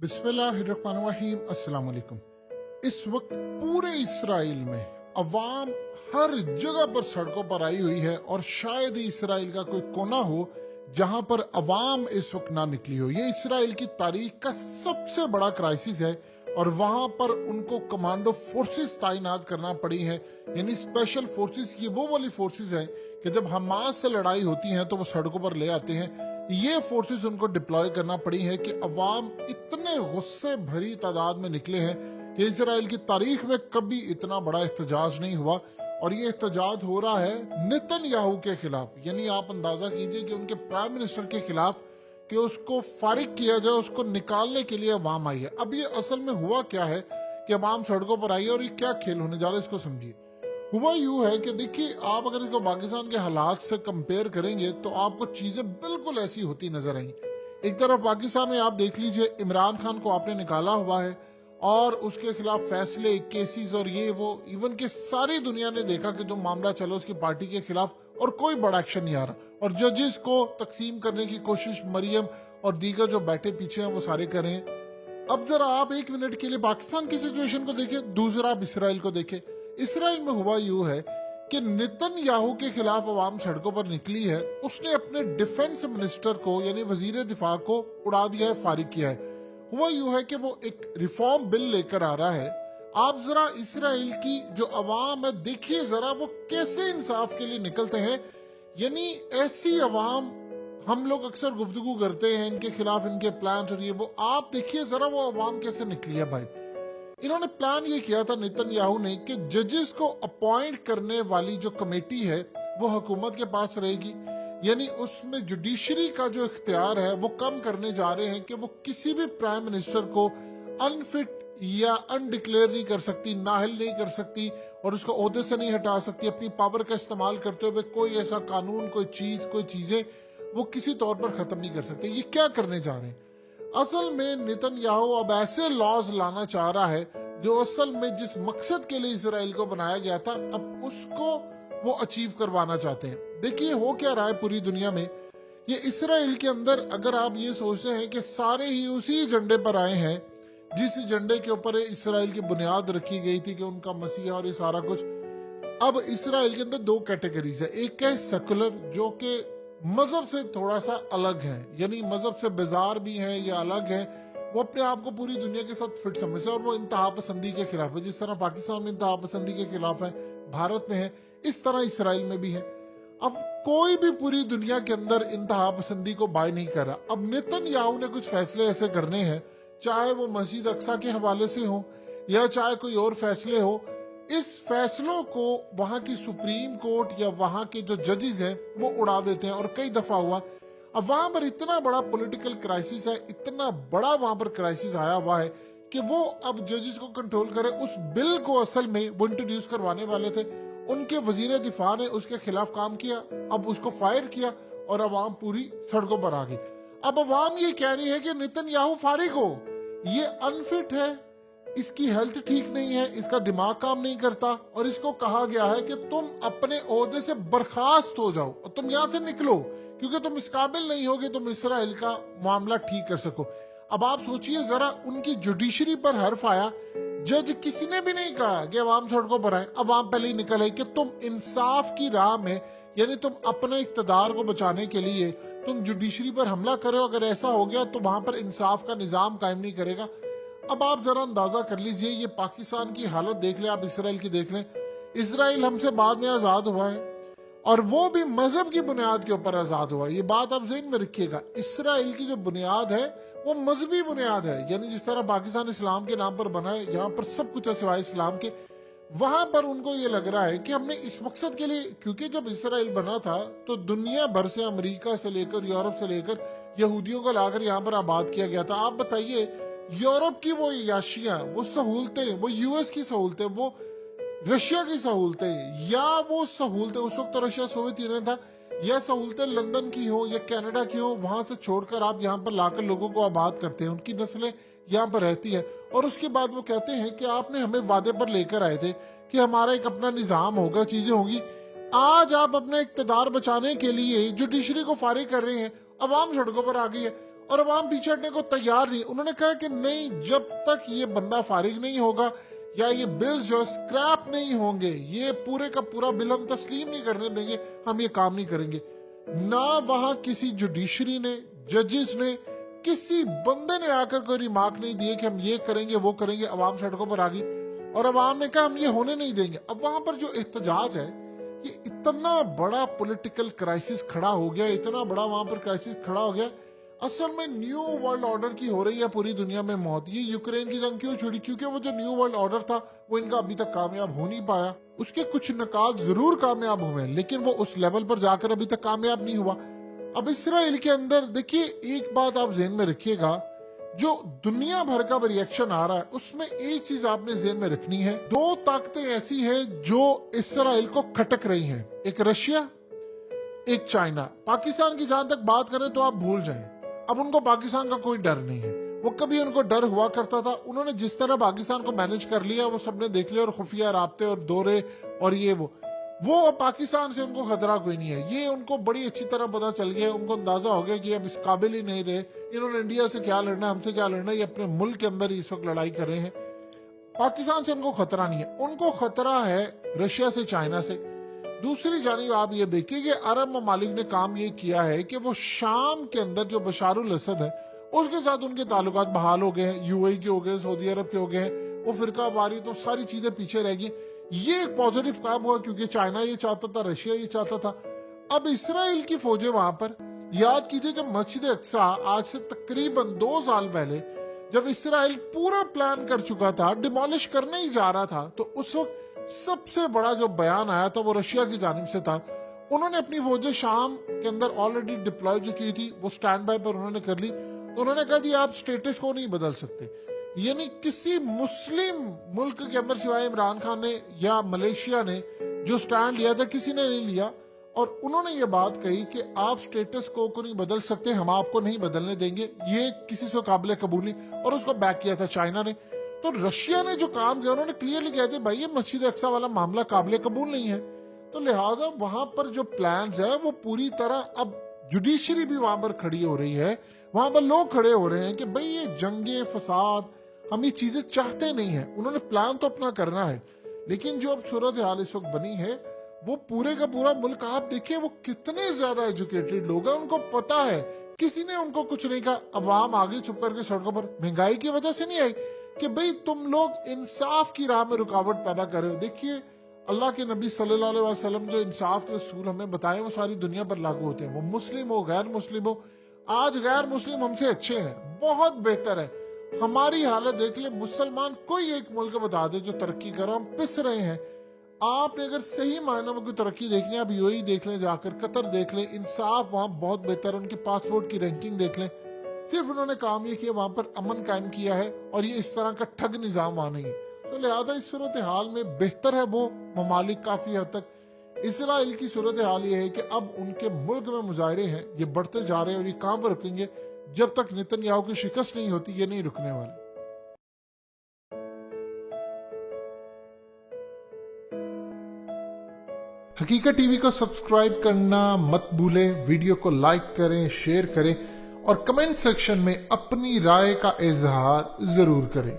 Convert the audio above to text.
बिस्मिल्लाहिर्रहमानिर्रहीम। अस्सलाम वालेकुम। इस वक्त पूरे इसराइल में अवाम हर जगह पर सड़कों पर आई हुई है और शायद ही इसराइल का कोई कोना हो जहां पर अवाम इस वक्त ना निकली हो। ये इसराइल की तारीख का सबसे बड़ा क्राइसिस है और वहां पर उनको कमांडो फोर्सेस तैनात करना पड़ी है, यानी स्पेशल फोर्सेस। ये वो वाली फोर्सेस है कि जब हमास से लड़ाई होती है तो वो सड़कों पर ले आते हैं। ये फोर्सेस उनको डिप्लॉय करना पड़ी है कि अवाम इतने गुस्से भरी तादाद में निकले हैं कि इसराइल की तारीख में कभी इतना बड़ा एहतजाज नहीं हुआ। और ये एहतजाज हो रहा है नेतन्याहू के खिलाफ, यानी आप अंदाजा कीजिए कि उनके प्राइम मिनिस्टर के खिलाफ, कि उसको फारिग किया जाए, उसको निकालने के लिए अवाम आई है। अब ये असल में हुआ क्या है कि अवाम सड़कों पर आई है और ये क्या खेल होने जा रहा है इसको समझिए। हुआ यूं है कि देखिए, आप अगर इसको पाकिस्तान के हालात से कंपेयर करेंगे तो आपको चीजें बिल्कुल ऐसी होती नजर आई। एक तरफ पाकिस्तान में आप देख लीजिए, इमरान खान को आपने निकाला हुआ है और उसके खिलाफ फैसले, केसेस और ये वो, इवन के सारी दुनिया ने देखा कि जो मामला चला उसकी पार्टी के खिलाफ और कोई बड़ा एक्शन नहीं आ रहा। और जजेस को तकसीम करने की कोशिश मरियम और दीगर जो बैठे पीछे हैं वो सारे कर रहे हैं। अब जरा आप एक मिनट के लिए पाकिस्तान की सिचुएशन को देखें, दूसरा आप इसराइल को देखें। इसराइल में हुआ यूं है कि नेतन्याहू के खिलाफ अवाम सड़कों पर निकली है। उसने अपने डिफेंस मिनिस्टर को, यानी वजीर दिफा को उड़ा दिया है, फारिग किया है। हुआ यूं है कि वो एक रिफॉर्म बिल लेकर आ रहा है। आप जरा इसराइल की जो अवाम है देखिए जरा, वो कैसे इंसाफ के लिए निकलते हैं। यानी ऐसी अवाम, हम लोग अक्सर गुफ्तगू करते हैं इनके खिलाफ, इनके प्लान और ये वो, आप देखिए जरा वो अवाम कैसे निकली है भाई। इन्होंने प्लान ये किया था नेतन्याहू ने कि जजेस को अपॉइंट करने वाली जो कमेटी है वो हुकूमत के पास रहेगी, यानी उसमें जुडिशरी का जो इख्तियार है वो कम करने जा रहे हैं कि वो किसी भी प्राइम मिनिस्टर को अनफिट या अनडिक्लेयर नहीं कर सकती, नाअहल नहीं कर सकती और उसको ओहदे से नहीं हटा सकती। अपनी पावर का इस्तेमाल करते हुए कोई ऐसा कानून, कोई चीजें वो किसी तौर पर खत्म नहीं कर सकते। ये क्या करने जा रहे हैं? असल में नेतन्याहू अब ऐसे लॉज लाना चाह रहा है जो असल में जिस मकसद के लिए इसराइल को बनाया गया था, अब उसको वो अचीव करवाना चाहते हैं। देखिए हो क्या रहा है पूरी दुनिया में। ये इसराइल के अंदर अगर आप ये सोचते हैं कि सारे ही उसी एजेंडे पर आए हैं जिस एजेंडे के ऊपर इसराइल की बुनियाद रखी गई थी कि उनका मसीहा और ये सारा कुछ। अब इसराइल के अंदर दो कैटेगरीज है। एक है सेकुलर, जो कि मजहब से थोड़ा सा अलग है, यानी मजहब से बेजार भी है या अलग है। वो अपने आप को पूरी दुनिया के साथ फिट समझते हैं और वो इंतहा पसंदी के खिलाफ है। जिस तरह पाकिस्तान में इंतहा पसंदी के खिलाफ है, भारत में है, इस तरह इसराइल में भी है। अब कोई भी पूरी दुनिया के अंदर इंतहा पसंदी को बाय नहीं कर रहा। अब नेतन्याहू ने कुछ फैसले ऐसे करने हैं, चाहे वो मस्जिद अक्सा के हवाले से हो या चाहे कोई और फैसले हो, इस फैसलों को वहां की सुप्रीम कोर्ट या वहां के जो जजेस हैं वो उड़ा देते हैं। और कई दफा हुआ, अब वहां पर इतना बड़ा पॉलिटिकल क्राइसिस है, इतना बड़ा वहां पर क्राइसिस आया हुआ है कि वो अब जजेस को कंट्रोल करे। उस बिल को असल में वो इंट्रोड्यूस करवाने वाले थे, उनके वजीर दिफा ने उसके खिलाफ काम किया, अब उसको फायर किया और अवाम पूरी सड़कों पर आ गई। अब अवाम ये कह रही है कि नेतन्याहू फारिग हो, ये अनफिट है, इसकी हेल्थ ठीक नहीं है, इसका दिमाग काम नहीं करता और इसको कहा गया है कि तुम अपने ओहदे से बर्खास्त हो जाओ और तुम यहां से निकलो, क्योंकि तुम इस काबिल नहीं होगे तुम इसराइल का मामला ठीक कर सको। अब आप सोचिए जरा, उनकी जुडिशरी पर हर्फ आया, जज किसी ने भी नहीं कहा कि अवाम सड़कों पर आए। अवाम पहले ही निकल आई कि तुम इंसाफ की राह में, यानी तुम अपने इक्तदार को बचाने के लिए तुम जुडिशरी पर हमला करो। अगर ऐसा हो गया तो वहां पर इंसाफ का निजाम कायम नहीं करेगा। अब आप जरा अंदाजा कर लीजिए, ये पाकिस्तान की हालत देख ले, आप इसराइल की देख लें। इसराइल हमसे बाद में आजाद हुआ है और वो भी मजहब की बुनियाद के ऊपर आजाद हुआ है। ये बात आप ज़हन में रखिएगा, इसराइल की जो बुनियाद है वो मजहबी बुनियाद है। यानी जिस तरह पाकिस्तान इस्लाम के नाम पर बना है, यहाँ पर सब कुछ है सिवाय इस्लाम के। वहां पर उनको ये लग रहा है कि हमने इस मकसद के लिए, क्योंकि जब इसराइल बना था तो दुनिया भर से, अमेरिका से लेकर यूरोप से लेकर यहूदियों को लाकर यहाँ पर आबाद किया गया था। आप बताइए, यूरोप की वो याशियां, वो सहूलतें, वो यूएस की सहूलतें, वो रशिया की सहूलतें, या वो सहूलतें, उस वक्त तो रशिया सोवियत यूनियन था, या सहूलतें लंदन की हो या कनाडा की हो, वहां से छोड़कर आप यहाँ पर लाकर लोगों को आबाद करते हैं, उनकी नस्लें यहाँ पर रहती है। और उसके बाद वो कहते हैं कि आपने हमें वादे पर लेकर आए थे कि हमारा एक अपना निजाम होगा, चीजें होगी। आज आप अपने इक्तदार बचाने के लिए जुडिशरी को फारिग कर रहे हैं, अवाम सड़कों पर आ गई है। और अवाम पीछे हटने को तैयार नहीं। उन्होंने कहा कि नहीं, जब तक ये बंदा फारिग नहीं होगा या ये बिल जो स्क्रैप नहीं होंगे, ये पूरे का पूरा बिल हम तस्लीम नहीं करने देंगे, हम ये काम नहीं करेंगे। ना वहां किसी जुडिशरी ने, जजेस ने, किसी बंदे ने आकर कोई रिमार्क नहीं दिए कि हम ये करेंगे वो करेंगे। अवाम सड़कों पर आ गई और अवाम ने कहा हम ये होने नहीं देंगे। अब वहां पर जो एहतजाज है, ये इतना बड़ा पॉलिटिकल क्राइसिस खड़ा हो गया, इतना बड़ा वहां पर क्राइसिस खड़ा हो गया। असल में न्यू वर्ल्ड ऑर्डर की हो रही है पूरी दुनिया में मौत। ये यूक्रेन की जंग क्यों छुड़ी? क्योंकि वो जो न्यू वर्ल्ड ऑर्डर था वो इनका अभी तक कामयाब हो नहीं पाया। उसके कुछ नकात जरूर कामयाब हुए, लेकिन वो उस लेवल पर जाकर अभी तक कामयाब नहीं हुआ। अब इसराइल के अंदर देखिए, एक बात आप ज़हन में रखिएगा, जो दुनिया भर का रिएक्शन आ रहा है उसमें एक चीज आपने ज़हन में रखनी है, दो ताकतें ऐसी हैं जो इसराइल को खटक रही हैं, एक रशिया, एक चाइना। पाकिस्तान की जहां तक बात करें तो आप भूल जाएं, अब उनको पाकिस्तान का कोई डर नहीं है। वो कभी उनको डर हुआ करता था, उन्होंने जिस तरह पाकिस्तान को मैनेज कर लिया वो सबने देख लिया, और खुफिया राब्ते और दौरे और ये वो पाकिस्तान से उनको खतरा कोई नहीं है। ये उनको बड़ी अच्छी तरह पता चल गया, उनको अंदाजा हो गया कि अब इस काबिल ही नहीं रहे, इन्होंने इंडिया से क्या लड़ना, हमसे क्या लड़ना, ये अपने मुल्क के अंदर ही इस वक्त लड़ाई कर रहे हैं। पाकिस्तान से उनको खतरा नहीं है, उनको खतरा है रशिया से, चाइना से। दूसरी जानिब आप ये देखिए कि अरब ममालिक ने काम ये किया है कि वो शाम के अंदर जो बशारुल असद है उसके साथ उनके ताल्लुकात बहाल हो गए हैं, यूएई के हो गए, सऊदी अरब के हो गए हैं, वो फिरका वारी तो सारी चीजें पीछे रह गई। ये एक पॉजिटिव काम हुआ क्योंकि चाइना ये चाहता था, रशिया ये चाहता था। अब इसराइल की फौजें वहां पर, याद कीजिए जब मस्जिद अक्सा आज से तकरीबन 2 साल पहले जब इसराइल पूरा प्लान कर चुका था, डिमोलिश करने ही जा रहा था, तो उस वक्त सबसे बड़ा जो बयान आया था वो रशिया की जानिब से था। उन्होंने अपनी फौजें शाम के अंदर ऑलरेडी डिप्लॉय जो की थी वो स्टैंड बाय पर उन्होंने कर ली। तो उन्होंने कहा जी आप स्टेटस को नहीं बदल सकते, यानी किसी मुस्लिम मुल्क के अंदर सिवाय इमरान खान ने या मलेशिया ने जो स्टैंड लिया था किसी ने नहीं लिया। और उन्होंने ये बात कही कि आप स्टेटस को नहीं बदल सकते, हम आपको नहीं बदलने देंगे, ये किसी से काबिल कबूल नहीं। और उसको बैक किया था चाइना ने। तो रशिया ने जो काम किया उन्होंने क्लियरली कहा था भाई ये मस्जिद अक्सा वाला मामला काबिल कबूल नहीं है। तो लिहाजा वहां पर जो प्लान्स है वो पूरी तरह, अब जुडिशरी भी वहां पर खड़ी हो रही है, वहां पर लोग खड़े हो रहे हैं कि भाई ये जंगे फसाद हम ये चीजें चाहते नहीं है। उन्होंने प्लान तो अपना करना है, लेकिन जो अब सूरत हाल इस वक्त बनी है वो पूरे का पूरा मुल्क आप देखिए वो कितने ज्यादा एजुकेटेड लोग हैं, उनको पता है, किसी ने उनको कुछ नहीं कहा। अवाम आगे चुप करके सड़कों पर, महंगाई की वजह से नहीं आई कि भाई तुम लोग इंसाफ की राह में रुकावट पैदा कर रहे हो। देखिए अल्लाह के नबी सल्लल्लाहु अलैहि वसल्लम जो इंसाफ के उसूल हमें बताए वो सारी दुनिया पर लागू होते हैं, वो मुस्लिम हो गैर मुस्लिम हो। आज गैर मुस्लिम हमसे अच्छे हैं, बहुत बेहतर है। हमारी हालत देख ले, मुसलमान कोई एक मुल्क बता दे जो तरक्की कर रहा, हम पिस रहे हैं। आपने अगर सही मायनों में कोई तरक्की देखनी है, आप यूएई देख लें, जाकर कतर देख लें, इंसाफ वहां बहुत बेहतर है, उनके पासपोर्ट की रैंकिंग देख लें। सिर्फ उन्होंने काम ये किया, वहां पर अमन कायम किया है, और ये इस तरह का ठग निजाम वहां नहीं है। तो लिहाजा इस सूरत हाल में बेहतर है वो ममालिक काफी हद तक। इसराइल की सूरत हाल ये है कि अब उनके मुल्क में मुजाहरे हैं, ये बढ़ते जा रहे हैं, और ये कहां पर रुकेंगे? जब तक नेतन्याहू की शिकस्त नहीं होती ये नहीं रुकने वाले। हकीकत टीवी को सब्सक्राइब करना मत भूलें, वीडियो को लाइक करें, शेयर करें, और कमेंट सेक्शन में अपनी राय का इजहार जरूर करें।